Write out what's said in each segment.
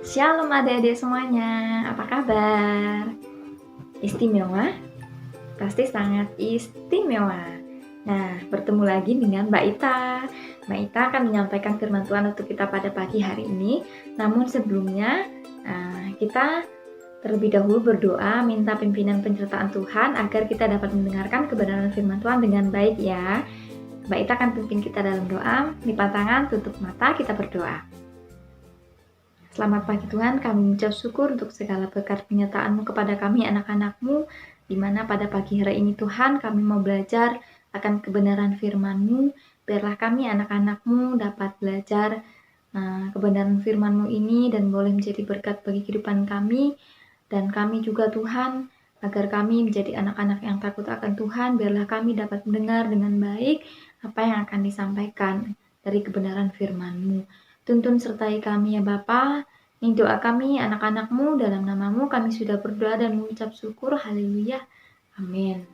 Shalom adik-adik semuanya, apa kabar? Istimewa? Pasti sangat istimewa. Nah, bertemu lagi dengan Mbak Ita. Mbak Ita akan menyampaikan firman Tuhan untuk kita pada pagi hari ini. Namun sebelumnya, kita terlebih dahulu berdoa minta pimpinan penyertaan Tuhan agar kita dapat mendengarkan kebenaran firman Tuhan dengan baik ya. Mbak Ita akan pimpin kita dalam doa. Lipat tangan, tutup mata, kita berdoa. Selamat pagi Tuhan, kami mengucap syukur untuk segala berkat penyertaan-Mu kepada kami anak-anak-Mu, di mana pada pagi hari ini Tuhan kami mau belajar akan kebenaran firman-Mu. Biarlah kami anak-anak-Mu dapat belajar kebenaran firman-Mu ini dan boleh menjadi berkat bagi kehidupan kami. Dan kami juga Tuhan, agar kami menjadi anak-anak yang takut akan Tuhan, biarlah kami dapat mendengar dengan baik apa yang akan disampaikan dari kebenaran firman-Mu. Tuntun sertai kami ya Bapa. Ini doa kami anak-anak-Mu, dalam nama-Mu kami sudah berdoa dan mengucap syukur. Haleluya. Amin.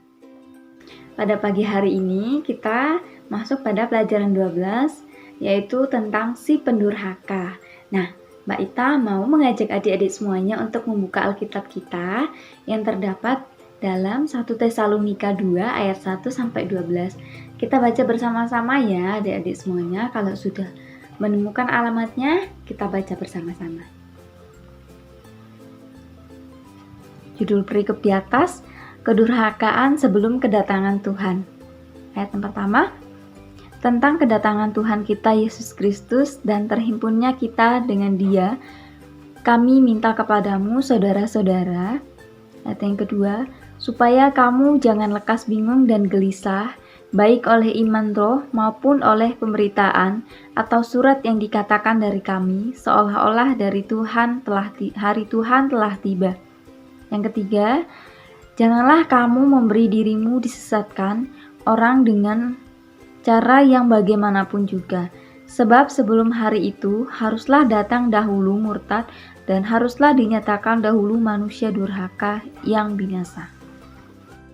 Pada pagi hari ini kita masuk pada pelajaran 12, yaitu tentang si pendurhaka. Nah, Mbak Ita mau mengajak adik-adik semuanya untuk membuka Alkitab kita yang terdapat dalam 1 Tesalonika 2 ayat 1 sampai 12. Kita baca bersama-sama ya adik-adik semuanya. Kalau sudah menemukan alamatnya, kita baca bersama-sama. Judul perikop di atas, kedurhakaan sebelum kedatangan Tuhan. Ayat yang pertama, tentang kedatangan Tuhan kita Yesus Kristus dan terhimpunnya kita dengan Dia, kami minta kepadamu saudara-saudara. Ayat yang kedua, supaya kamu jangan lekas bingung dan gelisah, baik oleh iman roh maupun oleh pemberitaan atau surat yang dikatakan dari kami, seolah-olah dari hari Tuhan telah tiba. Yang ketiga, janganlah kamu memberi dirimu disesatkan orang dengan cara yang bagaimanapun juga, sebab sebelum hari itu haruslah datang dahulu murtad dan haruslah dinyatakan dahulu manusia durhaka yang binasa.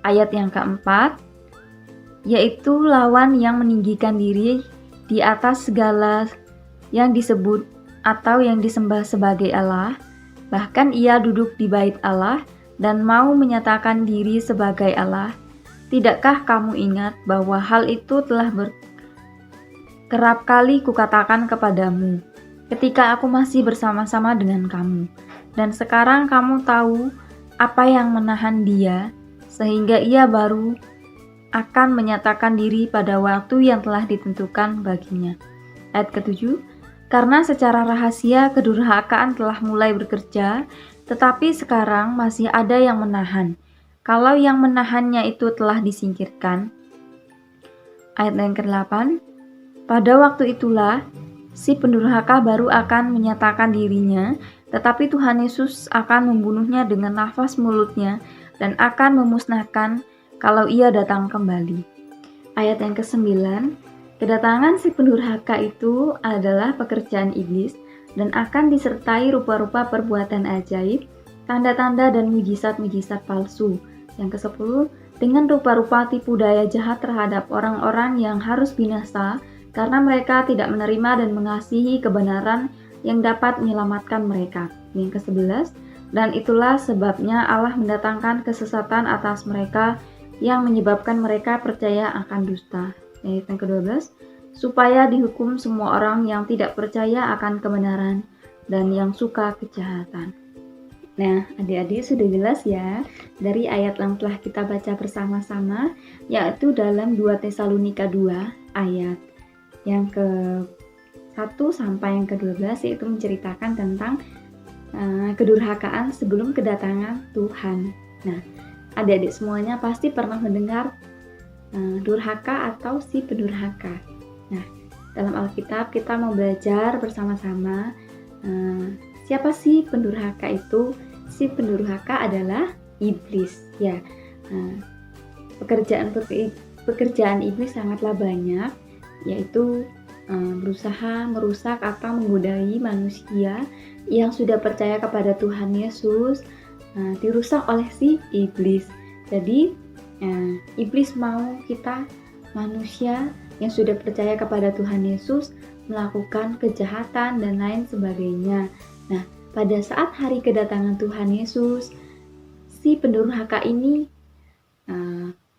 Ayat yang keempat, yaitu lawan yang meninggikan diri di atas segala yang disebut atau yang disembah sebagai Allah, bahkan ia duduk di bait Allah dan mau menyatakan diri sebagai Allah. Tidakkah kamu ingat bahwa hal itu telah kerap kali kukatakan kepadamu ketika aku masih bersama-sama dengan kamu, dan sekarang kamu tahu apa yang menahan dia, sehingga ia baru akan menyatakan diri pada waktu yang telah ditentukan baginya. Ayat ke-7, karena secara rahasia kedurhakaan telah mulai bekerja, tetapi sekarang masih ada yang menahan. Kalau yang menahannya itu telah disingkirkan. Ayat yang ke-8, pada waktu itulah si pendurhaka baru akan menyatakan dirinya, tetapi Tuhan Yesus akan membunuhnya dengan nafas mulutnya dan akan memusnahkan kalau ia datang kembali. Ayat yang ke-9, kedatangan si pendurhaka itu adalah pekerjaan iblis dan akan disertai rupa-rupa perbuatan ajaib, tanda-tanda dan mujizat-mujizat palsu. Yang ke-10, dengan rupa-rupa tipu daya jahat terhadap orang-orang yang harus binasa karena mereka tidak menerima dan mengasihi kebenaran yang dapat menyelamatkan mereka. Yang ke-11, dan itulah sebabnya Allah mendatangkan kesesatan atas mereka yang menyebabkan mereka percaya akan dusta. Ayat yang ke-12, supaya dihukum semua orang yang tidak percaya akan kebenaran dan yang suka kejahatan. Nah, adik-adik sudah jelas ya dari ayat yang telah kita baca bersama-sama, yaitu dalam 2 Tesalonika 2 ayat yang ke-1 sampai yang ke-12, yaitu menceritakan tentang kedurhakaan sebelum kedatangan Tuhan. Nah, adik-adik semuanya pasti pernah mendengar durhaka atau si pendurhaka. Nah, dalam Alkitab kita mau belajar bersama-sama siapa sih pendurhaka itu? Si pendurhaka adalah iblis. Ya, pekerjaan iblis sangatlah banyak, yaitu berusaha merusak atau menggodai manusia yang sudah percaya kepada Tuhan Yesus, dirusak oleh si iblis. Jadi iblis mau kita manusia yang sudah percaya kepada Tuhan Yesus melakukan kejahatan dan lain sebagainya. Nah, pada saat hari kedatangan Tuhan Yesus, si pendurhaka ini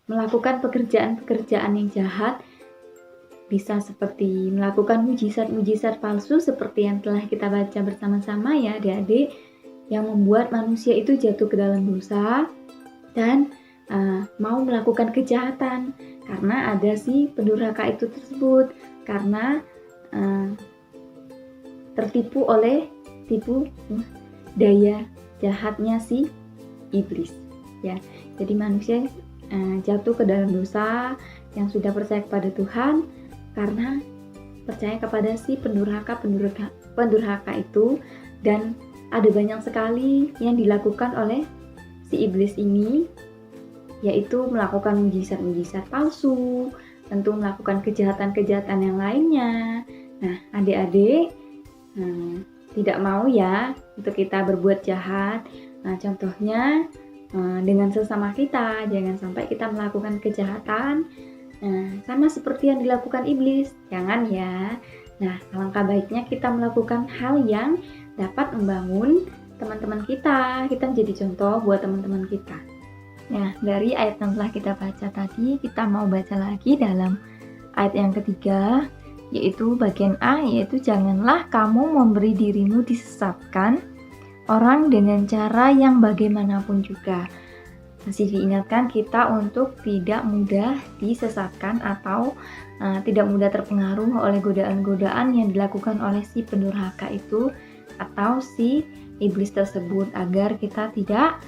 melakukan pekerjaan-pekerjaan yang jahat, bisa seperti melakukan mujizat-mujizat palsu seperti yang telah kita baca bersama-sama ya adik-adik, yang membuat manusia itu jatuh ke dalam dosa dan mau melakukan kejahatan karena ada si pendurhaka itu tersebut, karena tertipu oleh tipu daya jahatnya si iblis ya. Jadi manusia jatuh ke dalam dosa yang sudah percaya kepada Tuhan karena percaya kepada si pendurhaka itu, dan ada banyak sekali yang dilakukan oleh si iblis ini, yaitu melakukan mujizat-mujizat palsu, tentu melakukan kejahatan-kejahatan yang lainnya. Nah, adik-adik tidak mau ya untuk kita berbuat jahat. Nah, contohnya dengan sesama kita, jangan sampai kita melakukan kejahatan sama seperti yang dilakukan iblis, jangan ya. Nah, alangkah baiknya kita melakukan hal yang dapat membangun teman-teman kita menjadi contoh buat teman-teman kita. Nah, dari ayat yang telah kita baca tadi, kita mau baca lagi dalam ayat yang ketiga, yaitu bagian A, yaitu janganlah kamu memberi dirimu disesatkan orang dengan cara yang bagaimanapun juga. Masih diingatkan kita untuk tidak mudah disesatkan atau tidak mudah terpengaruh oleh godaan-godaan yang dilakukan oleh si pendurhaka itu atau si iblis tersebut, agar kita tidak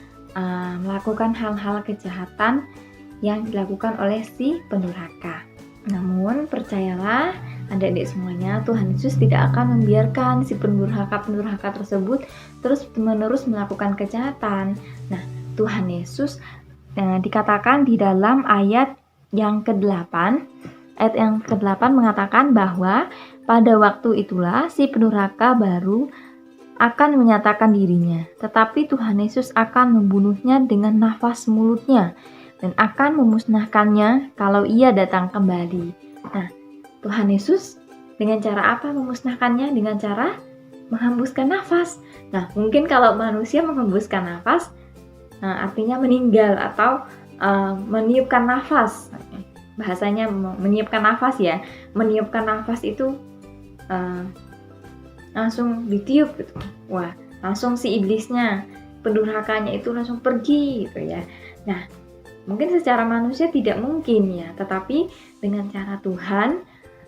melakukan hal-hal kejahatan yang dilakukan oleh si pendurhaka. Namun percayalah adik-adik semuanya, Tuhan Yesus tidak akan membiarkan si pendurhaka tersebut terus-menerus melakukan kejahatan. Nah, Tuhan Yesus dikatakan di dalam ayat yang ke-8. Ayat yang ke-8 mengatakan bahwa pada waktu itulah si pendurhaka baru akan menyatakan dirinya, tetapi Tuhan Yesus akan membunuhnya dengan nafas mulutnya dan akan memusnahkannya kalau ia datang kembali. Nah, Tuhan Yesus dengan cara apa memusnahkannya? Dengan cara menghembuskan nafas. Nah, mungkin kalau manusia menghembuskan nafas artinya meninggal atau meniupkan nafas. Bahasanya meniupkan nafas ya. Meniupkan nafas itu langsung ditiup gitu. Wah, langsung si iblisnya, pendurhakanya itu langsung pergi gitu ya. Nah, mungkin secara manusia tidak mungkin ya, tetapi dengan cara Tuhan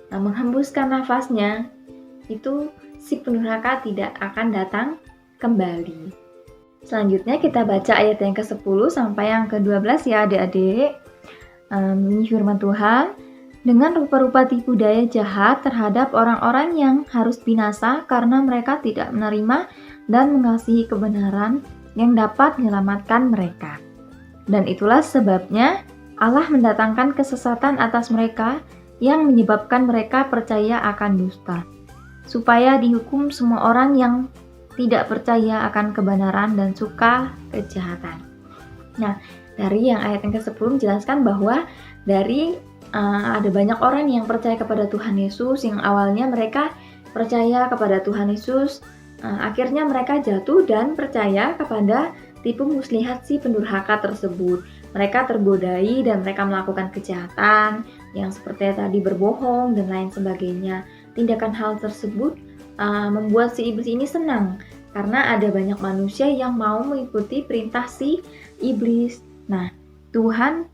menghembuskan nafasnya, itu si pendurhaka tidak akan datang kembali. Selanjutnya kita baca ayat yang ke-10 sampai yang ke-12 ya adik-adik. Bunyi firman Tuhan, dengan rupa-rupa tipu daya jahat terhadap orang-orang yang harus binasa karena mereka tidak menerima dan mengasihi kebenaran yang dapat menyelamatkan mereka. Dan itulah sebabnya Allah mendatangkan kesesatan atas mereka yang menyebabkan mereka percaya akan dusta, supaya dihukum semua orang yang tidak percaya akan kebenaran dan suka kejahatan. Nah, dari yang ayat yang ke-10 menjelaskan bahwa dari ada banyak orang yang percaya kepada Tuhan Yesus, yang awalnya mereka percaya kepada Tuhan Yesus, akhirnya mereka jatuh dan percaya kepada tipu muslihat si pendurhaka tersebut. Mereka tergodai dan mereka melakukan kejahatan yang seperti tadi berbohong dan lain sebagainya. Tindakan hal tersebut membuat si iblis ini senang karena ada banyak manusia yang mau mengikuti perintah si iblis. Nah, Tuhan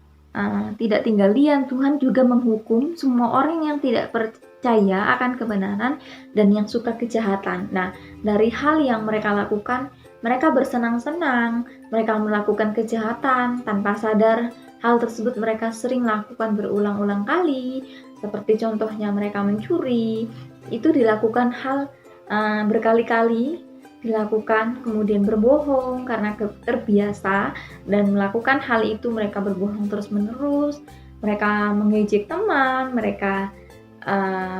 tidak tinggal diam, Tuhan juga menghukum semua orang yang tidak percaya akan kebenaran dan yang suka kejahatan. Nah, dari hal yang mereka lakukan, mereka bersenang-senang, mereka melakukan kejahatan tanpa sadar. Hal tersebut mereka sering lakukan berulang-ulang kali, seperti contohnya mereka mencuri. Itu dilakukan hal berkali-kali dilakukan, kemudian berbohong karena terbiasa dan melakukan hal itu. Mereka berbohong terus-menerus, mereka mengejek teman, mereka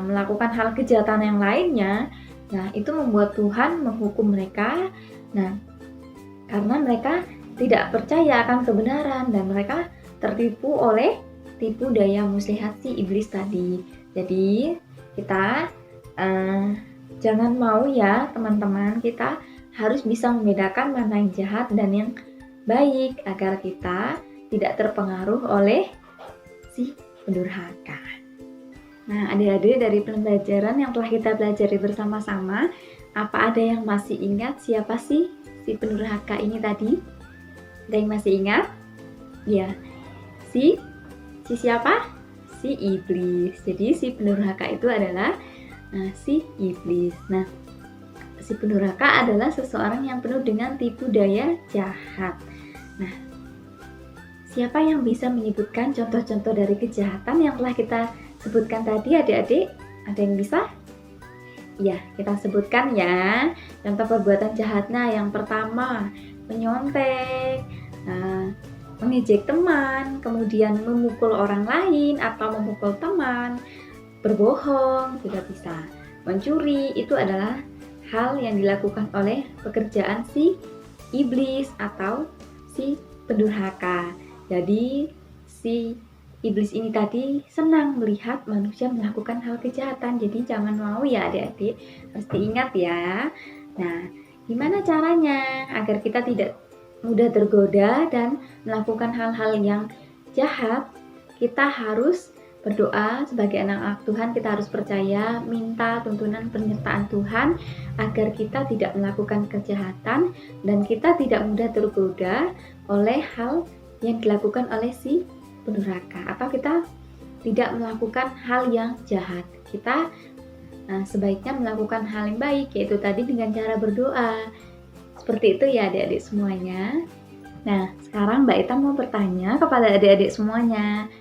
melakukan hal kejahatan yang lainnya. Nah, itu membuat Tuhan menghukum mereka. Nah, karena mereka tidak percaya akan kebenaran dan mereka tertipu oleh tipu daya muslihat si iblis tadi. Jadi kita jangan mau ya teman-teman, kita harus bisa membedakan mana yang jahat dan yang baik agar kita tidak terpengaruh oleh si pendurhaka. Nah, adik-adik, dari pembelajaran yang telah kita pelajari bersama-sama, apa ada yang masih ingat siapa sih si pendurhaka ini tadi? Ada yang masih ingat? Ya, si siapa? Si iblis. Jadi si pendurhaka itu adalah si iblis. Nah, si pendurhaka adalah seseorang yang penuh dengan tipu daya jahat. Nah, siapa yang bisa menyebutkan contoh-contoh dari kejahatan yang telah kita sebutkan tadi, adik-adik? Ada yang bisa? Ya, kita sebutkan ya. Contoh perbuatan jahatnya yang pertama, menyontek, mengejek teman, kemudian memukul orang lain atau memukul teman, berbohong juga bisa, mencuri, itu adalah hal yang dilakukan oleh pekerjaan si iblis atau si pendurhaka. Jadi si iblis ini tadi senang melihat manusia melakukan hal kejahatan, jadi jangan mau ya adik-adik, harus diingat ya. Nah, gimana caranya agar kita tidak mudah tergoda dan melakukan hal-hal yang jahat? Kita harus berdoa sebagai anak-anak Tuhan, kita harus percaya, minta tuntunan penyertaan Tuhan agar kita tidak melakukan kejahatan dan kita tidak mudah tergoda oleh hal yang dilakukan oleh si pendurhaka, atau kita tidak melakukan hal yang jahat. Kita sebaiknya melakukan hal yang baik, yaitu tadi dengan cara berdoa. Seperti itu ya adik-adik semuanya. Nah, sekarang Mbak Ita mau bertanya kepada adik-adik semuanya.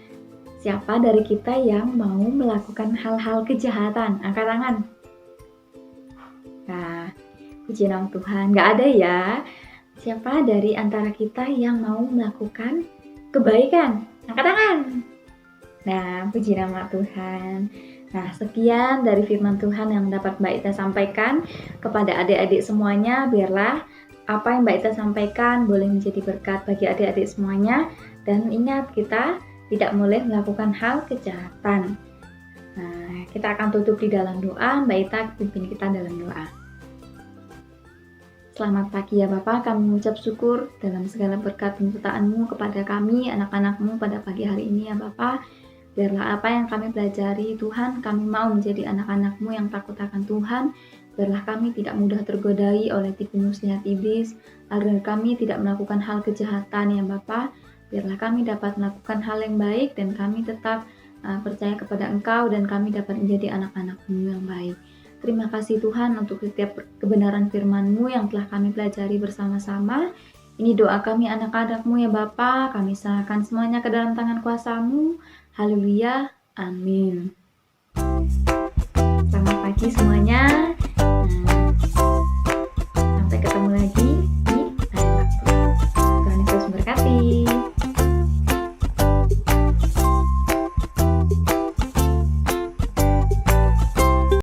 Siapa dari kita yang mau melakukan hal-hal kejahatan? Angkat tangan. Nah, puji nama Tuhan, nggak ada ya. Siapa dari antara kita yang mau melakukan kebaikan? Angkat tangan. Nah, puji nama Tuhan. Nah, sekian dari firman Tuhan yang dapat Mbak Ita sampaikan kepada adik-adik semuanya. Biarlah apa yang Mbak Ita sampaikan boleh menjadi berkat bagi adik-adik semuanya. Dan ingat, kita tidak boleh melakukan hal kejahatan. Nah, kita akan tutup di dalam doa. Mbak Ita pimpin kita dalam doa. Selamat pagi ya Bapak, kami mengucap syukur dalam segala berkat penyertaan-Mu kepada kami, anak-anak-Mu pada pagi hari ini ya Bapak. Biarlah apa yang kami pelajari Tuhan, kami mau menjadi anak-anak-Mu yang takut akan Tuhan. Biarlah kami tidak mudah tergodai oleh tipu muslihat iblis, agar kami tidak melakukan hal kejahatan ya Bapa. Biarlah kami dapat melakukan hal yang baik dan kami tetap percaya kepada Engkau dan kami dapat menjadi anak-anak-Mu yang baik. Terima kasih Tuhan untuk setiap kebenaran firman-Mu yang telah kami pelajari bersama-sama. Ini doa kami anak-anak-Mu ya Bapa, kami serahkan semuanya ke dalam tangan kuasa-Mu. Haleluya, amin. Selamat pagi semuanya.